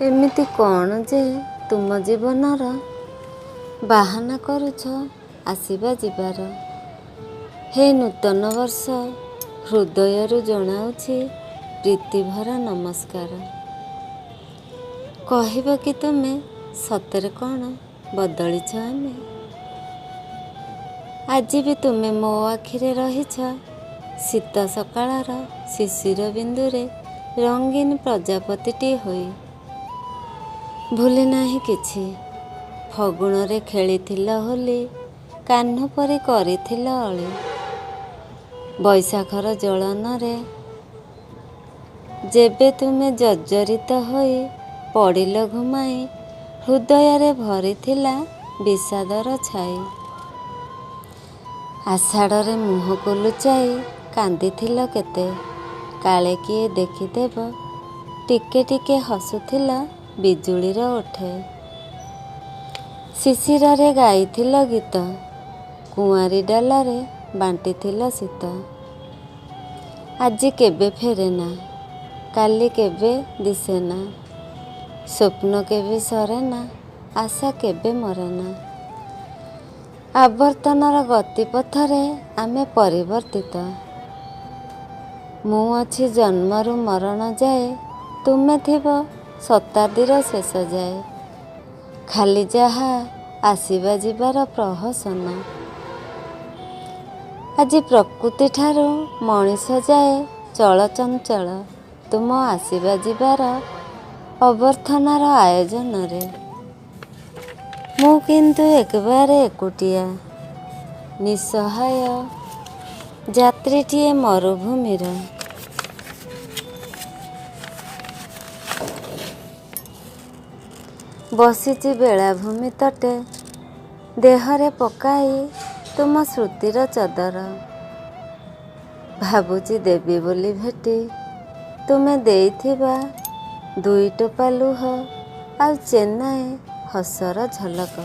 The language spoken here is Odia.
ଏମିତି କ'ଣ ଯେ ତୁମ ଜୀବନର ବାହାନା କରୁଛ ଆସିବା ଯିବାର। ହେ ନୂତନ ବର୍ଷ, ହୃଦୟରୁ ଜଣାଉଛି ପ୍ରୀତିଭରା ନମସ୍କାର। କହିବ କି ତୁମେ ସତରେ କ'ଣ ବଦଳିଛ ଆମେ? ଆଜି ବି ତୁମେ ମୋ ଆଖିରେ ରହିଛ ଶୀତ ସକାଳର ଶିଶିର ବିନ୍ଦୁରେ ରଙ୍ଗୀନ ପ୍ରଜାପତିଟିଏ ହୋଇ। ଭୁଲି ନାହିଁ କିଛି, ଫଗୁଣରେ ଖେଳିଥିଲ ହୋଲି, କାହ୍ନୁ ପରି କରିଥିଲ ଅଳି। ବୈଶାଖର ଜ୍ୱଳନରେ ଯେବେ ତୁମେ ଜର୍ଜରିତ ହୋଇ ପଡ଼ିଲ ଘୁମାଇ, ହୃଦୟରେ ଭରିଥିଲା ବିଷାଦର ଛାଇ। ଆଷାଢ଼ରେ ମୁହଁକୁ ଲୁଚାଇ କାନ୍ଦିଥିଲ କେତେ, କାଳେ କିଏ ଦେଖିଦେବ, ଟିକେ ଟିକେ ହସୁଥିଲ ବିଜୁଳିର ଓଠେ। ଶିଶିରରେ ଗାଇଥିଲ ଗୀତ, କୁଆଁରୀ ଡାଲରେ ବାଣ୍ଟିଥିଲ ଶୀତ। ଆଜି କେବେ ଫେରେନା, କାଲି କେବେ ଦିଶେନା, ସ୍ୱପ୍ନ କେବେ ସରେନା, ଆଶା କେବେ ମରେନା। ଆବର୍ତ୍ତନର ଗତିପଥରେ ଆମେ ପରିବର୍ତ୍ତିତ। ମୁଁ ଅଛି ଜନ୍ମରୁ ମରଣ ଯାଏ, ତୁମେ ଥିବ ଶତାବ୍ଦୀର ଶେଷ ଯାଏ। ଖାଲି ଯାହା ଆସିବା ଯିବାର ପ୍ରହସନ। ଆଜି ପ୍ରକୃତିଠାରୁ ମଣିଷ ଯାଏ ଚଳଚଞ୍ଚଳ ତୁମ ଆସିବା ଯିବାର ଅଭ୍ୟର୍ଥନାର ଆୟୋଜନରେ। ମୁଁ କିନ୍ତୁ ଏକବାରେ ଏକୁଟିଆ, ନିଃସହାୟ ଯାତ୍ରୀଟିଏ ମରୁଭୂମିର। ବସିଛି ବେଳାଭୂମି ତଟେ, ଦେହରେ ପକାଇ ତୁମ ସ୍ମୃତିର ଚଦର। ଭାବୁଛି ଦେବି ବୋଲି ଭେଟି ତୁମେ ଦେଇଥିବା ଦୁଇ ଟୋପା ଲୁହ ଆଉ ଚେନାଏ ହସର ଝଲକ।